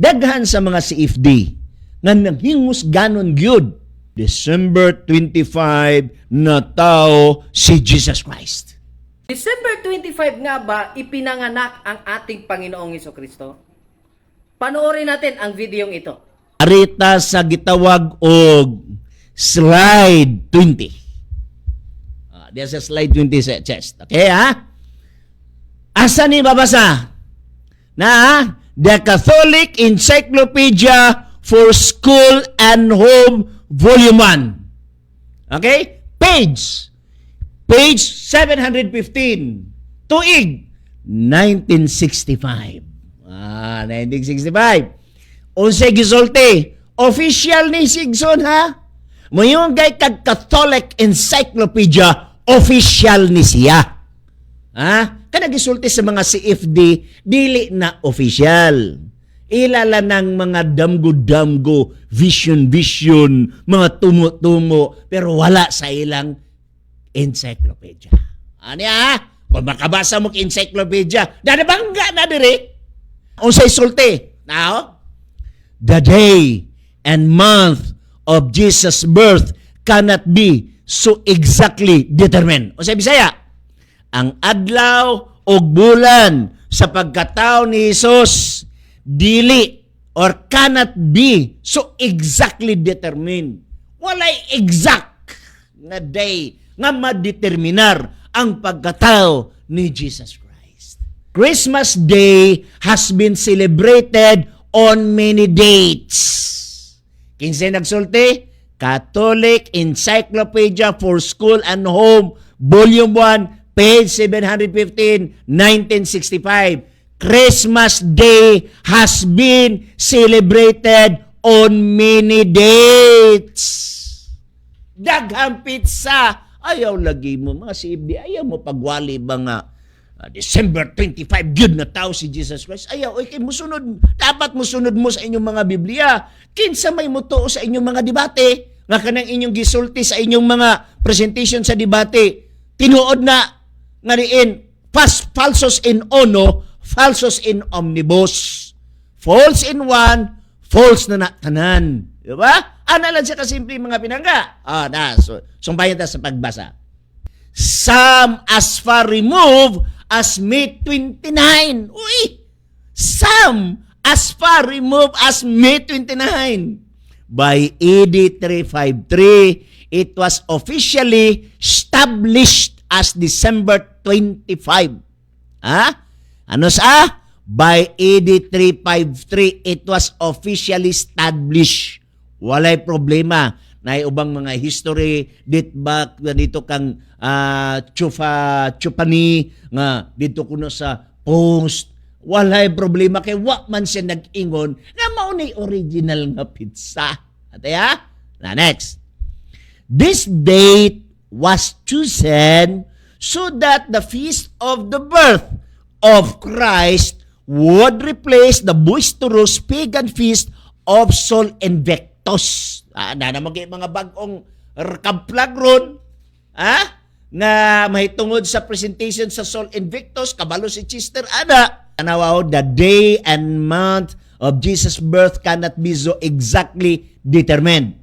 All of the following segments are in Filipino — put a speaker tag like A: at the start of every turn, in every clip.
A: Daghan sa mga CFD nga nanghingus ganon gyud. December 25 na tao si Jesus Christ.
B: December 25 nga ba ipinanganak ang ating Panginoong Hesukristo? Panoorin natin ang videong ito.
A: Arita sa gitawag og slide 20. There's a slide 20 sa chest. Okay, ha? Asa ni babasa? Na The Catholic Encyclopedia for School and Home Volume 1. Okay? Page 715. Tuig 1965. 1965. Unsay gisulti? Official ni Sigson, ha? Mayong gay kag Catholic Encyclopedia, official ni siya. Ha? Kana gisulti sa mga CFD, dili na official. Ilala ng mga damgo-damgo, vision-vision, mga tumo-tumo, pero wala sa ilang encyclopedia. Ano ha? Kung makabasa mo encyclopedia, dadabangga na diri. Unsay sulti? Now, the day and month of Jesus' birth cannot be so exactly determined. Unsay Bisaya? Ang adlaw o bulan sa pagkatao ni Jesus dili or cannot be so exactly determined. Walay exact nga day nga madeterminar ang pagkatao ni Jesus Christ. Christmas Day has been celebrated on many dates. Kinsay nagsulti? Catholic Encyclopedia for School and Home, Volume 1, page 715, 1965. Christmas Day has been celebrated on many dates. Daghang pizza. Ayaw lagi mo, mga CFD, ayaw mo pagwali ba nga December 25, good na tao si Jesus Christ. Ayaw, okay, musunod. Dapat musunod mo sa inyong mga Biblia. Kinsa may mutuo sa inyong mga debate. Nga kanang inyong gisulti sa inyong mga presentation sa debate. Tinuod na nga riin, falsos in uno, falsos in omnibus. False in one, false na tanan. Diba? Ano lang siya kasimple mga pinangga? Sumbayan tayo sa pagbasa. Some as far removed as May 29. Uy! Some as far removed as May 29. By AD 353, it was officially established as December 25. Ha? Ano sa? By AD 353, it was officially established. Walay problema. Na ubang mga history, dito kang chupani, nga dito kuno sa post. Walay problema kay wa man siya nag-ingon nga mao ni original nga pizza. Ataya? Na next. This date was chosen so that the feast of the birth of Christ would replace the boisterous pagan feast of Sol Invictus. Na naman kayo mga bagong kamplag ron, na may tungod sa presentation sa Sol Invictus, kabalo si Chester, Anawaw, the day and month of Jesus' birth cannot be so exactly determined.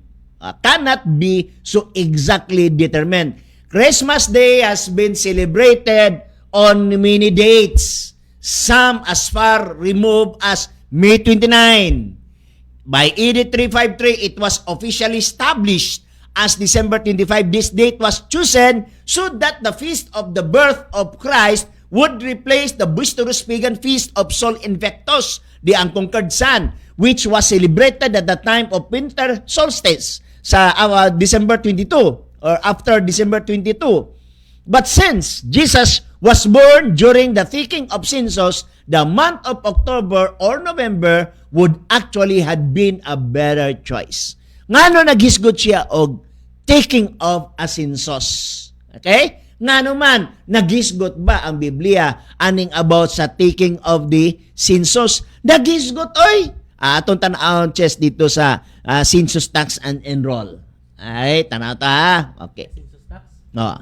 A: Cannot be so exactly determined. Christmas Day has been celebrated on many dates, some as far removed as May 29. By AD 353, it was officially established as December 25. This date was chosen so that the feast of the birth of Christ would replace the boisterous pagan feast of Sol Invictus, the unconquered sun, which was celebrated at the time of winter solstice sa December 22 or after December 22. But since Jesus was born during the taking of census, the month of October or November would actually had been a better choice. Ngano naghisgot siya og taking of a census? Okay? Ngano man naghisgot ba ang Biblia aning about sa taking of the census? Naghisgot oy. Atong tan-awon chess dito sa census tax and enroll. Ay, tanaw ta. Okay.
B: Census tax?
A: No.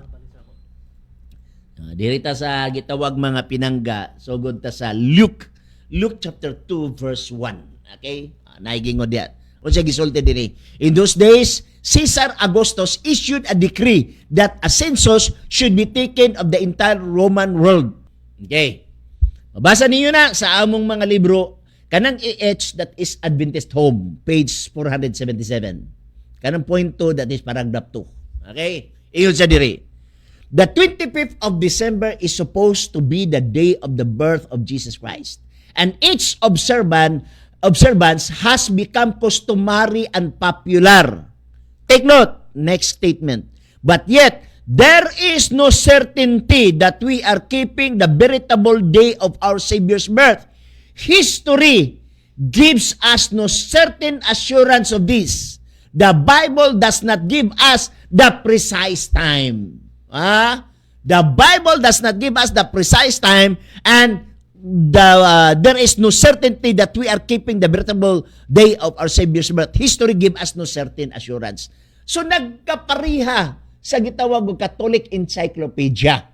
A: Diri ta sa gitawag mga pinangga, sugod ta sa Luke chapter 2 verse 1. Okay? Naigingod diyan. O siya gisulti din In those days, Caesar Augustus issued a decree that a census should be taken of the entire Roman world. Okay. Mabasa niyo na sa among mga libro, kanang EH that is Adventist Home, page 477. Kanang point 2 that is paragraph 2. Okay? Iyon sa diri. The 25th of December is supposed to be the day of the birth of Jesus Christ. And each observance has become customary and popular. Take note, next statement. But yet, there is no certainty that we are keeping the veritable day of our Savior's birth. History gives us no certain assurance of this. The Bible does not give us the precise time. The Bible does not give us the precise time, and there is no certainty that we are keeping the veritable day of our Savior's birth. History give us no certain assurance. So nagkapariha sa gitawag og Catholic Encyclopedia.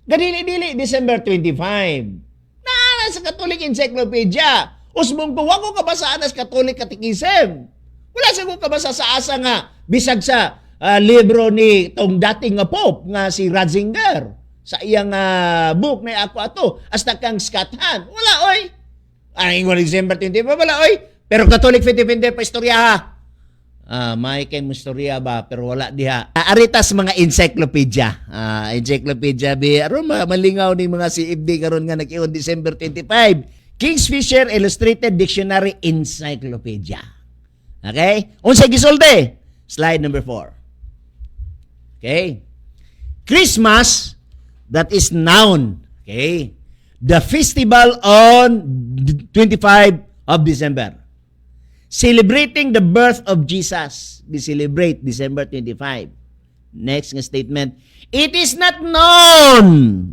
A: Gadili-dili December 25. Sa Catholic Encyclopedia. Usmong ko, wako kabasaan sa Catholic Catechism. Wala sa ko kabasa sa asa nga, bisag sa libro ni tong dating nga Pope nga si Ratzinger sa iyang book na ako ato hasta kang skathan. Wala oy. Ang December 25 wala oy. Pero Catholic 50 pa istorya ha. May kay istorya ba pero wala diha. Aritas mga encyclopedia. Encyclopedia bi aron malingaw ni mga CFD karon nga nag-ion December 25. Kingsfisher Illustrated Dictionary Encyclopedia. Okay? Unsa gisulti? Slide number 4. Okay? Christmas, that is noun. Okay? The festival on 25 of December. Celebrating the birth of Jesus. We celebrate December 25. Next nga statement. It is not known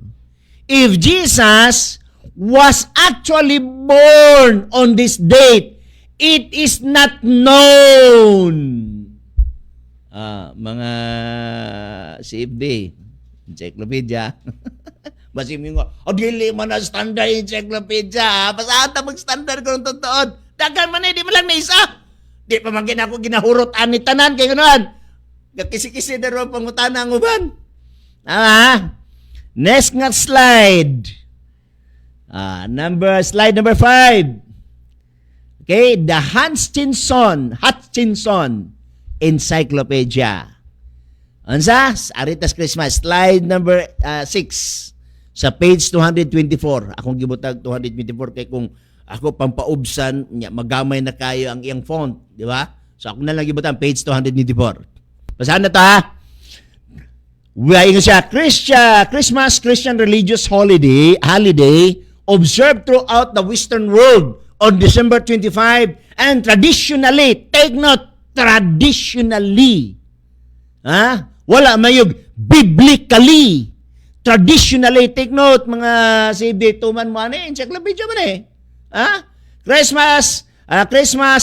A: if Jesus was actually born on this date. It is not known. Mga CFD, encyclopedia. Basi mo nga, dili man na standard encyclopedia. Basta mag-standard ko ng totoo. Dagan man di man lang na isa. Di pa man ako ginahurot ani tanan kay ganoon. Gakisi-kisi na ro pangutana ang uban. Next nga slide. Slide number 5. Okay, the Hutchinson Encyclopedia. Ansa? Aritas Christmas. Slide number 6. Sa page 224. Akong gibutag 224 kay kung ako pampaubsan, magamay na kayo ang iyang font. Di ba? So ako na lang gibutang page 224. Basahan na ta. Wain siya, Christmas, Christian religious holiday observed throughout the Western world on December 25 and traditionally, take note, traditionally, wala mayog, biblically, traditionally, take note, mga CFD, tuman mo, encyclopedia man Christmas,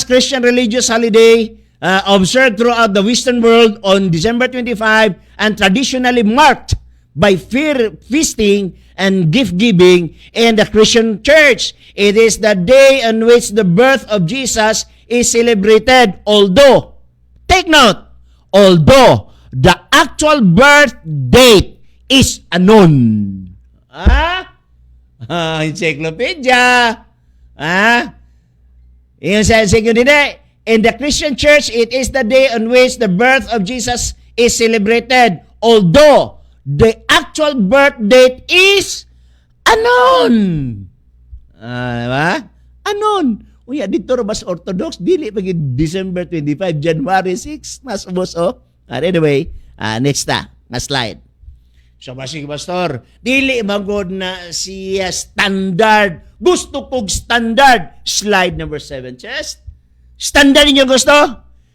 A: Christian religious holiday, observed throughout the Western world on December 25 and traditionally marked by feasting and gift-giving in the Christian church. It is the day on which the birth of Jesus is celebrated, although, take note, although the actual birth date is unknown. Encyclopedia. Iyon sa encyclopedia. In the Christian church, it is the day on which the birth of Jesus is celebrated, although the actual birth date is unknown. Diba? Unknown. Uya, dito mas Orthodox, dili pag December 25, January 6, mas ubos, Anyway, next na slide. So, basig pastor, dili magod na siya standard. Gusto kong standard. Slide number 7, chest. Standard niyo gusto?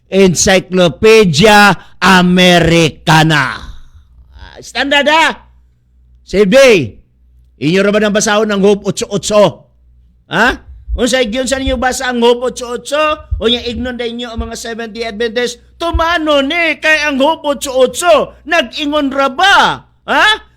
A: Encyclopedia Americana. Standard Save day. Inyo ra ba nang basahon ang Hope 88? Unsay giyon sa ninyo basa ang Hope 88? O yung ignon da inyo ang mga Seventh-day Adventist? Tumano ni kay ang Hope 88. Nag-ingon ra ba?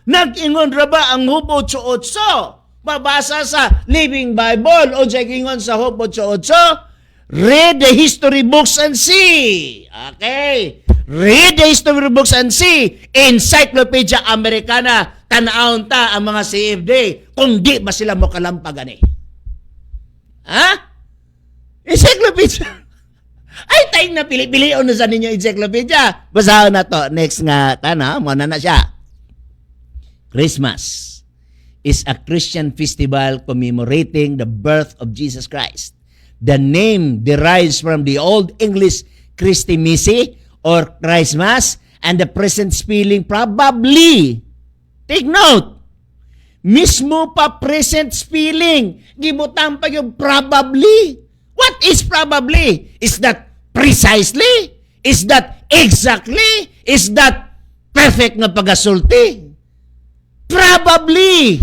A: Nag-ingon ra ba ang Hope 88? Mabasa sa Living Bible o gingon sa Hope 88, read the history books and see. Okay. Read the history books and see. Encyclopedia Americana, tanaon ta ang mga CFD kung di ba sila mo kalampagan eh. Ha? Encyclopedia. Ay, tayo na pili-pilion na sa ninyo encyclopedia. Basahan na to. Next nga, muna na siya. Christmas is a Christian festival commemorating the birth of Jesus Christ. The name derives from the Old English Christmasi or Christmas, and the present spelling probably, take note, mismo pa present spelling, gibutan pa yung probably. What is probably? Is that precisely? Is that exactly? Is that perfect na pagasulti? Probably.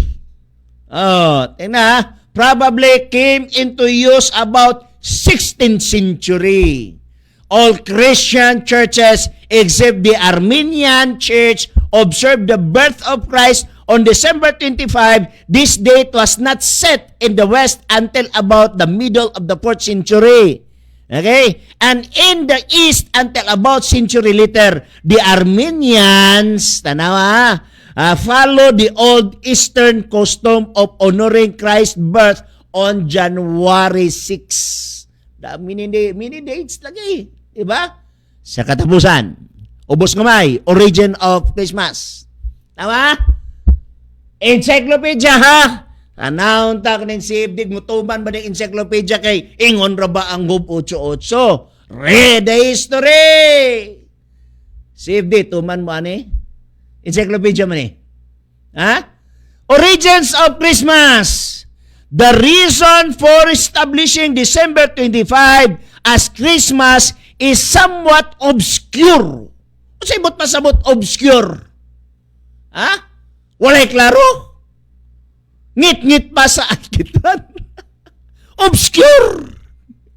A: Oh, tingnan, probably came into use about 16th century. All Christian churches except the Armenian Church observed the birth of Christ on December 25. This date was not set in the West until about the middle of the 4th century. Okay? And in the East until about century later, the Armenians, tanawa, follow the old Eastern custom of honoring Christ's birth on January 6. Mini dates lagi. Diba? Sa katapusan, ubos ngamay, origin of Christmas. Tama? Encyclopedia ha? Tanawon ta kaning CFD, mutuban ba ng encyclopedia kay ingon ra ba ang Hope 88? Read the history! CFD, tuman mo ani? Encyclopedia man eh. Ha? Origins of Christmas. The reason for establishing December 25 as Christmas is somewhat obscure. Kasi ibot pasabot obscure. Ha? Walay klaro? Ngit-ngit pa sa akitan. Obscure.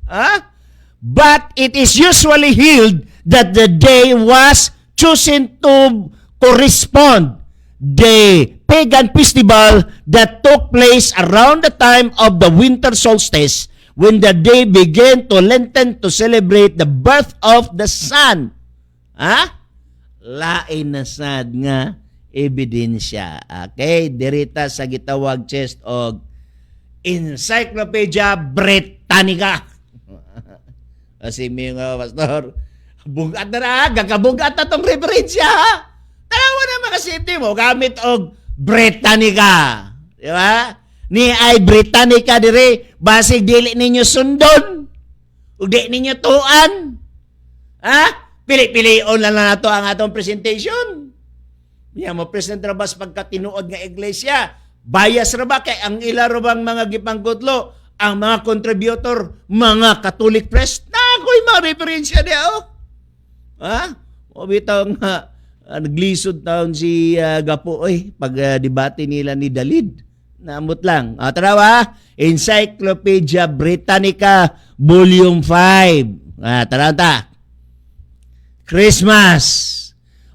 A: Ha? But it is usually held that the day was chosen to correspond the pagan festival that took place around the time of the winter solstice, when the day began to lengthen to celebrate the birth of the sun. Ha? Lain na sad nga ebidensya. Okay? Dirita sa gitawag chest og Encyclopedia Britannica. Kasi mga pastor, bugat na gagabugat na tong referensya. Tanawa na mga safety mo, gamit og Britannica. Di ba? Ni ay Britannica dire, basig dili ninyo sundon. Ug di ninyo tuan. Ha? Pili-pilion lang na nato ang atong presentation. Yan mo present ra ba sa pagkatinuod nga iglesia? Bias ra ba kay ang ila ra bang mga gipanggutlo, ang mga contributor, mga Catholic press? Nakoy mga referensya niya, oh. Ha? O bitaw nga naglisod taon si Gapo pag debate nila ni Dalid. Namot lang. Tarawa, Encyclopedia Britannica Volume 5. Tarawa ta. Christmas.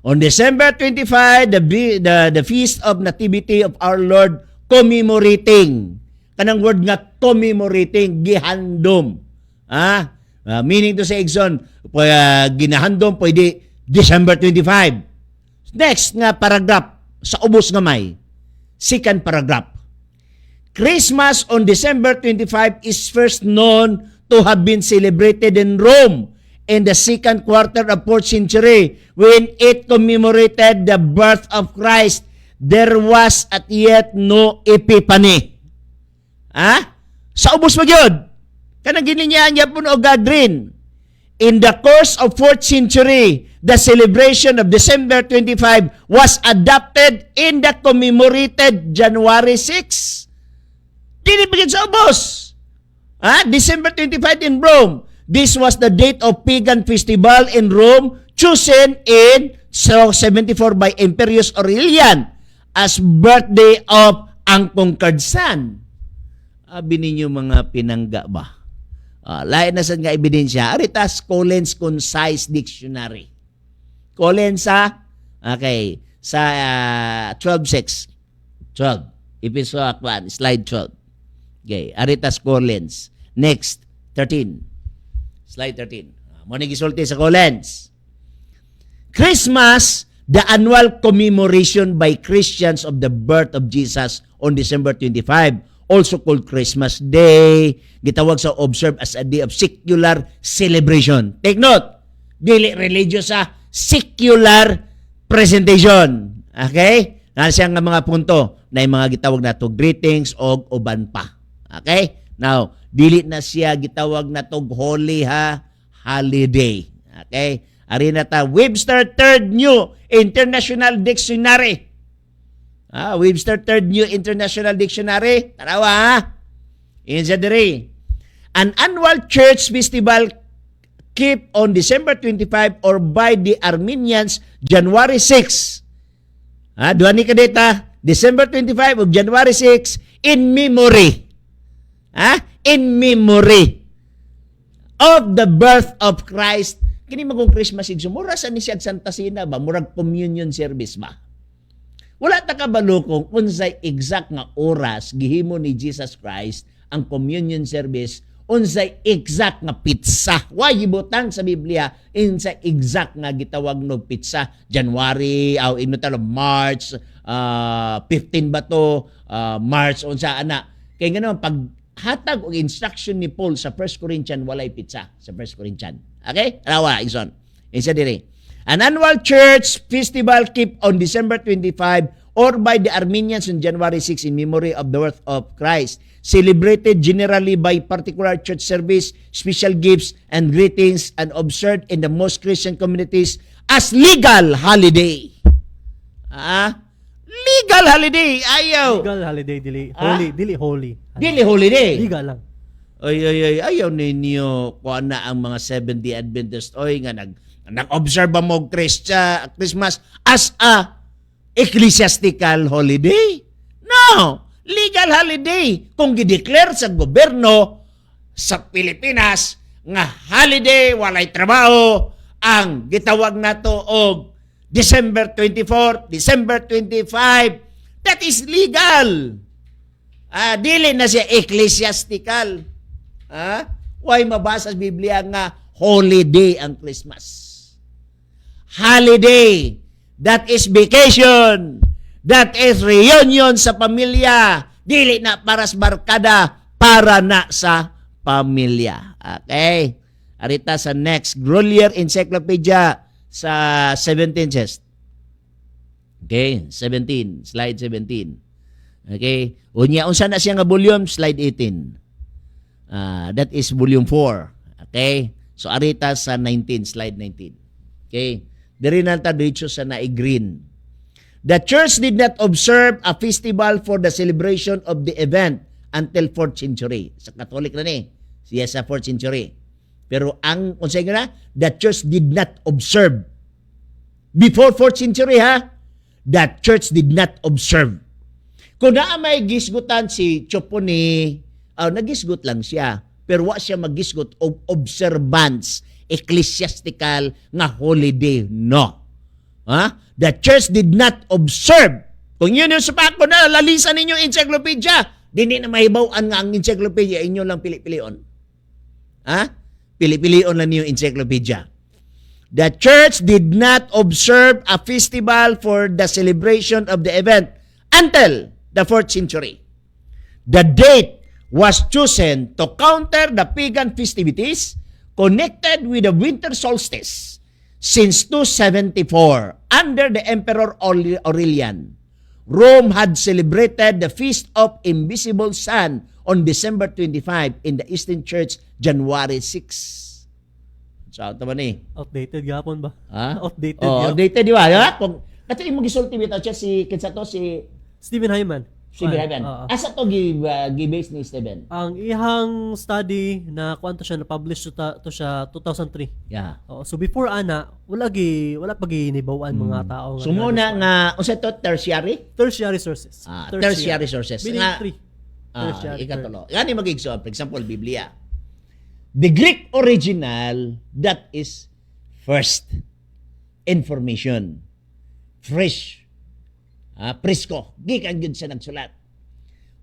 A: On December 25, the Feast of Nativity of our Lord commemorating. Kanang word nga commemorating, gihandom. Meaning to say, Exxon, ginahandom pwede December 25. Next nga paragraph sa ubos nga may. Second paragraph. Christmas on December 25 is first known to have been celebrated in Rome in the second quarter of 4th century when it commemorated the birth of Christ. There was at yet no epiphany. Sa ubos mo yun. Kanang gininyahan niya po o Gadrin. In the course of 4th century, the celebration of December 25 was adopted in the commemorated January 6. Dinibigyan sa ubos. December 25 in Rome. This was the date of pagan festival in Rome chosen in 74 by Imperius Aurelian as birthday of ang conquered son. Abi ninyo mga pinangga ba? Lain na sa nga ebidensya. Aritas Collins Concise Dictionary. Collins sa 12.6. 12. Ipiso akwan, slide 12. Okay, Aritas Collins. Next, 13. Slide 13. Mo ni gisulti sa Collins. Christmas, the annual commemoration by Christians of the birth of Jesus on December 25, also called Christmas Day, gitawag sa observe as a day of secular celebration. Take note, dili religious secular presentation. Okay? Nasa nga mga punto na yung mga gitawag na to greetings o uban pa. Okay? Now, dili na siya gitawag na to holy holiday. Okay? Ari na ta Webster Third New International Dictionary. Webster Third New International Dictionary. Tarawa ha? Insa diri. An annual church festival keep on December 25 or by the Armenians January 6. Duha ni kadeta, December 25 of January 6 in memory. In memory of the birth of Christ. Kini magong Christmas Eve, mura sa ni siya Santa Cena ba? Murag communion service ba? Wala ta kabalo kung unsay exact nga oras gihimo ni Jesus Christ ang communion service, unsay exact nga pizza. Wa gibutang sa Biblia unsay exact nga gitawag no pizza. January, March, 15 ba to? March, unsa ana. Kaya nga pag hatag og instruction ni Paul sa 1 Corinthians, walay pizza sa 1 Corinthians. Okay? Rawa, Igson. Isa dire. An annual church festival keep on December 25 or by the Armenians on January 6 in memory of the birth of Christ. Celebrated generally by particular church service, special gifts, and greetings, and observed in the most Christian communities as legal holiday. Legal holiday. Ayaw.
C: Legal holiday, dili holy, dili holy.
A: Dili holiday.
C: Legal lang.
A: Ayaw ninyo kuha na ang mga Seventh-day Adventist nga nag-observe mo Christmas as a ecclesiastical holiday. No, legal holiday. Kung gideclare sa gobyerno sa Pilipinas nga holiday, walay trabaho, ang gitawag nato og December 24, December 25, that is legal. Dili na siya ecclesiastical. Why mabasa sa Biblia nga holiday ang Christmas? Holiday. That is vacation. That is reunion sa pamilya. Dili na para sa barkada, para na sa pamilya. Okay? Arita sa next. Grolier Encyclopedia sa 17 chest. Okay? 17. Slide 17. Okay? Unsa na siya nga volume? Slide 18. That is volume 4. Okay? So, arita sa 19, slide 19. Okay? Diri na ta dito sa na-green. The church did not observe a festival for the celebration of the event until 4th century. Sa Catholic na ni. Siya sa 4th century. Pero ang, unsay nga na, the church did not observe. Before 4th century the church did not observe. Kung na may gisgutan si Choponi, nagisgot lang siya, pero wa siya magisgot og observance, ecclesiastical nga holiday. No. The church did not observe. Kung yun yung sapako na, lalisan ninyo encyclopedia. Dili na mahibawan nga ang encyclopedia, inyo lang pili-pilion. Pili-pilion lang niyo encyclopedia. The church did not observe a festival for the celebration of the event until the 4th century. The date was chosen to counter the pagan festivities connected with the winter solstice since 274 under the Emperor Aurelian. Rome had celebrated the Feast of Invisible Sun on December 25 in the Eastern Church January 6. So, ito ba ni?
C: Outdated gapon ba? Outdated.
A: Outdated, di ba? Kung, ito yung mag-isulti bitaw siya si
C: Stephen Hyman.
A: Stephen Hyman. Asa to gi-base ni Stephen?
C: Ang ihang study na kwanto siya na-publish to siya 2003.
A: Yeah.
C: So before ana, wala pa ginibawan mga tao.
A: So muna nga, unsa to
C: tertiary sources.
A: Tertiary sources.
C: Meaning
A: Nga,
C: 3.
A: ikatulo. Yan yung mag-exo. For example, Biblia. The Greek original, that is first information. Fresh. Presko. Gikan yun sa nagsulat.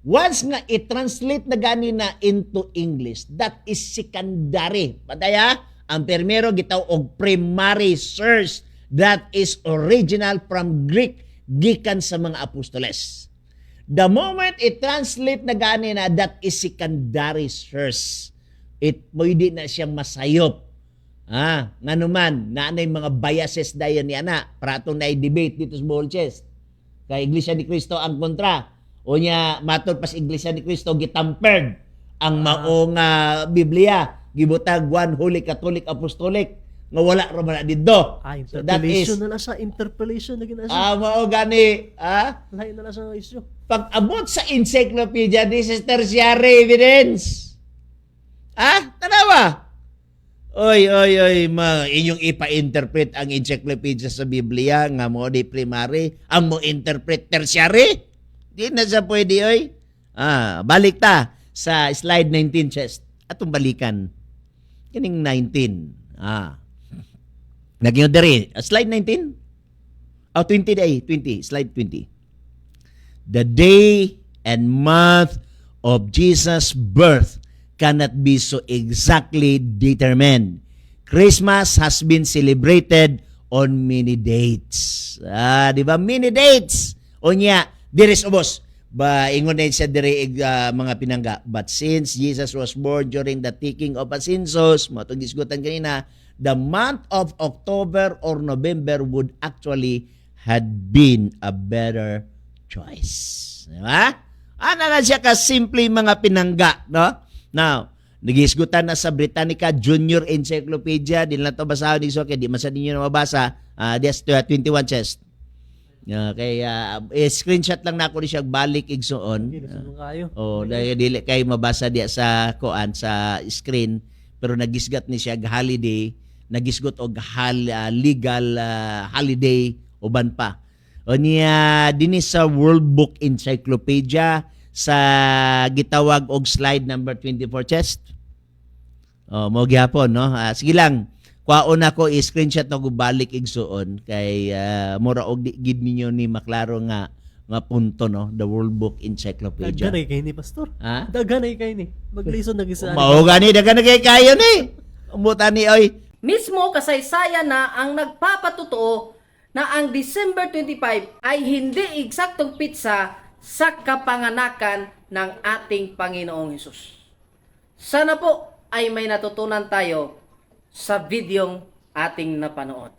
A: Once nga i-translate na gani na into English, that is secondary. Padaya, ang primero gitaw og primary source, that is original from Greek, gikan sa mga apostoles. The moment i-translate na gani na, that is secondary source. It pwede na siyang masayop. Nga naman, naanay mga biases dayon ni ana. Pratong na i-debate dito sa Bolches. Kay Iglesia ni Cristo ang kontra. O niya, matod pas Iglesia ni Cristo, gitampered ang maong Biblia. Gibutag one Holy Catholic Apostolic. Nga wala raman na dito. So that is,
C: Interpolation na lang siya. Interpolation na ginasa.
A: mao gani.
C: Lain na lang siya ng issue.
A: Pag abot sa encyclopedia, this is tertiary evidence. Tanawa? Oy, inyong ipa-interpret ang encyclopedia sa Biblia nga mo di primary, ang mo interpret tertiary? Di na sa pwede, oy. Balik ta sa slide 19, chest. Atong balikan. Kining 19. Naging diri. Slide 19? 20 day. 20. Slide 20. The day and month of Jesus' birth cannot be so exactly determined. Christmas has been celebrated on many dates. Di ba? Many dates. O niya, diris ubos. Ingon na siya diri mga pinangga. But since Jesus was born during the taking of a census, mo itong disgutan kanina, the month of October or November would actually had been a better choice. Diba? Na siya ka simple mga pinangga, no? Now, nagisgutan na sa Britannica Junior Encyclopedia, di lang ito basahan ni Soke, di man sa ninyo na mabasa, that's 21 chest. Screenshot lang na ako ni siya balik igsoon. Dili kay mabasa diya sa koan sa screen, pero nagisgat ni siya holiday, nagisgot og legal holiday uban pa. O niya dinhi sa World Book Encyclopedia sa gitawag og slide number 24 chest. Mo gyapon no. Sige lang. Kwaon ako i-screenshot na ko balik igsuon kay mura og gid ninyo ni maklaro nga punto no, the World Book Encyclopedia.
C: Daganay kay ni pastor. Daganay kay ni. Maglison na gisa.
A: Mao gani daganay kay kayo ni. Umutan ni oy.
B: Mismo kasaysayan na ang nagpapatutuo na ang December 25 ay hindi eksaktong pitsa sa kapanganakan ng ating Panginoong Hesus. Sana po ay may natutunan tayo sa videong ating napanood.